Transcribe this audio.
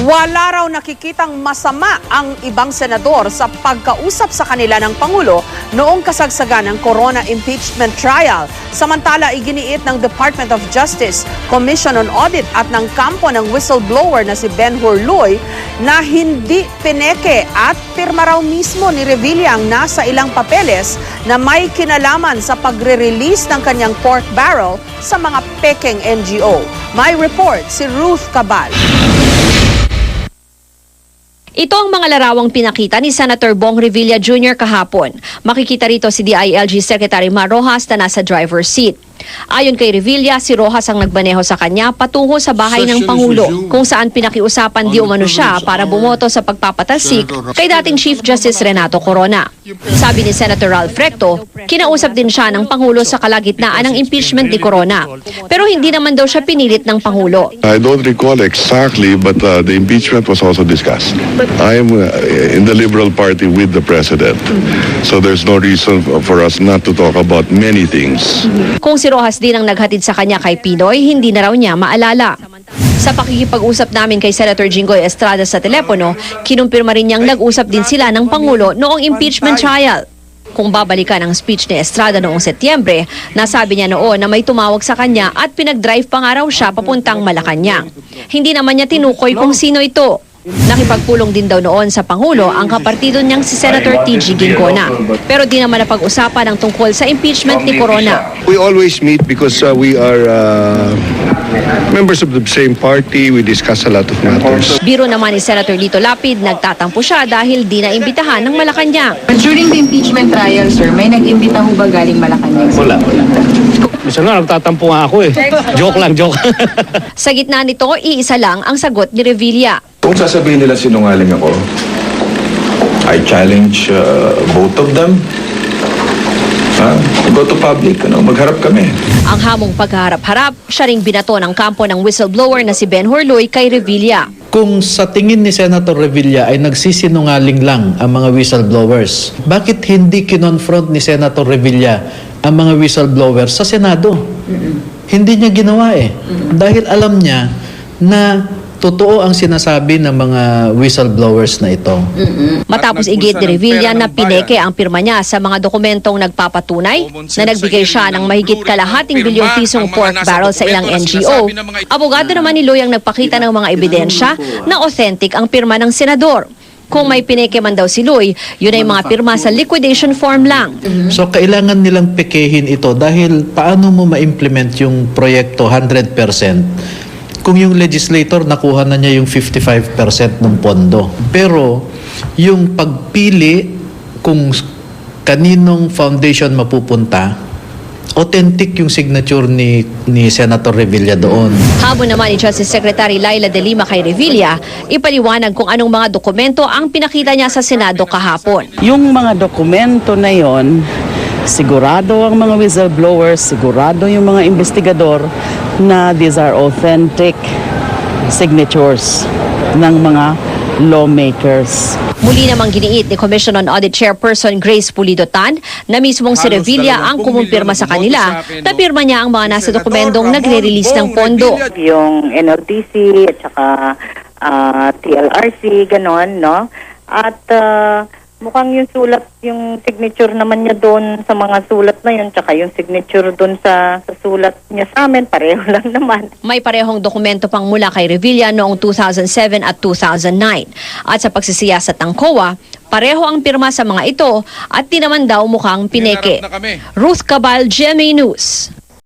Wala raw nakikitang masama ang ibang senador sa pagkausap sa kanila ng Pangulo noong kasagsagan ng Corona impeachment trial. Samantala, iginiit ng Department of Justice, Commission on Audit at ng kampo ng whistleblower na si Ben Hurloy na hindi pineke at pirma raw mismo ni Revilla ang nasa ilang papeles na may kinalaman sa pagre-release ng kanyang pork barrel sa mga pekeng NGO. May report si Ruth Cabal. Ito ang mga larawang pinakita ni Senator Bong Revilla Jr. kahapon. Makikita rito si DILG Secretary Mar Rojas na nasa driver's seat. Ayon kay Revilla, si Rojas ang nagmaneho sa kanya patungo sa bahay ng Pangulo, kung saan pinakiusapan di umano siya para bumoto sa pagpapatalsik kay dating Chief Justice Renato Corona. Sabi ni Senator Ralph Recto, kinausap din siya ng Pangulo sa kalagitnaan ng impeachment ni Corona. Pero hindi naman daw siya pinilit ng Pangulo. I don't recall exactly, but the impeachment was also discussed. I am in the Liberal Party with the President, so there's no reason for us not to talk about many things. Kung si Rojas din ang naghatid sa kanya kay Pinoy, hindi na raw niya maalala. Sa pakikipag-usap namin kay Senator Jinggoy Estrada sa telepono, kinumpirma rin niyang nag-usap din sila ng Pangulo noong impeachment trial. Kung babalikan ang speech ni Estrada noong Setyembre, nasabi niya noon na may tumawag sa kanya at pinag-drive pa nga raw siya papuntang Malacanang. Hindi naman niya tinukoy kung sino ito. Nakipagpulong din daw noon sa Pangulo ang kapartido niyang si Senator TG Gincona. Pero di naman napag-usapan ang tungkol sa impeachment ni Corona. We always meet because we are members of the same party. We discuss a lot of matters. Biro naman ni Senator Lito Lapid, nagtatampo siya dahil di na imbitahan ng Malacanang. During the impeachment trial, sir, may nag-imbita ho ba galing Malacanang? Wala. Minsan nga, nagtatampo nga ako eh. Joke lang, joke. Sa gitna nito, iisa lang ang sagot ni Revilla. Kung sasabihin nila sinungaling ako, I challenge both of them. Go to public, magharap kami. Ang hamong pagharap-harap, siya ring binato ng kampo ng whistleblower na si Ben Hurloy kay Revilla. Kung sa tingin ni Senator Revilla ay nagsisinungaling lang ang mga whistleblowers, bakit hindi kinonfront ni Senator Revilla ang mga whistleblowers sa Senado? Hindi niya ginawa eh. Dahil alam niya na totoo ang sinasabi ng mga whistleblowers na ito. Matapos igit ni Revilla na pineke ang pirma niya sa mga dokumentong nagpapatunay na nagbigay siya ng mahigit kalahating bilyong pisong pork barrel sa ilang NGO, abogado naman ni Loy ang nagpakita ng mga ebidensya na authentic ang pirma ng senador. Kung may pineke man daw si Loy, yun ay mga pirma sa liquidation form lang. So kailangan nilang pekehin ito dahil paano mo ma-implement yung proyekto 100%? Kung yung legislator nakuha na niya yung 55% ng pondo. Pero yung pagpili kung kaninong foundation mapupunta, authentic yung signature ni Senator Revilla doon. Habol naman ni Justice Secretary Laila De Lima kay Revilla, ipaliwanag kung anong mga dokumento ang pinakita niya sa Senado kahapon. Yung mga dokumento na yon, sigurado ang mga whistleblowers, sigurado yung mga investigador na these are authentic signatures ng mga lawmakers. Muli namang giniit ni Commission on Audit Chairperson Grace Pulido Tan na mismong si Revilla ang kumumpirma sa kanila na pirma niya ang mga nasa dokumentong nagre-release ng pondo. Yung NLDC at saka TLRC, ganon, no? At mukhang yung sulat, yung signature naman niya doon sa mga sulat na yun, tsaka yung signature doon sa sulat niya sa amin, pareho lang naman. May parehong dokumento pang mula kay Revilla noong 2007 at 2009. At sa pagsisiyasat ng COA, pareho ang pirma sa mga ito at di naman daw mukhang pineke. Ruth Cabal, GMA News.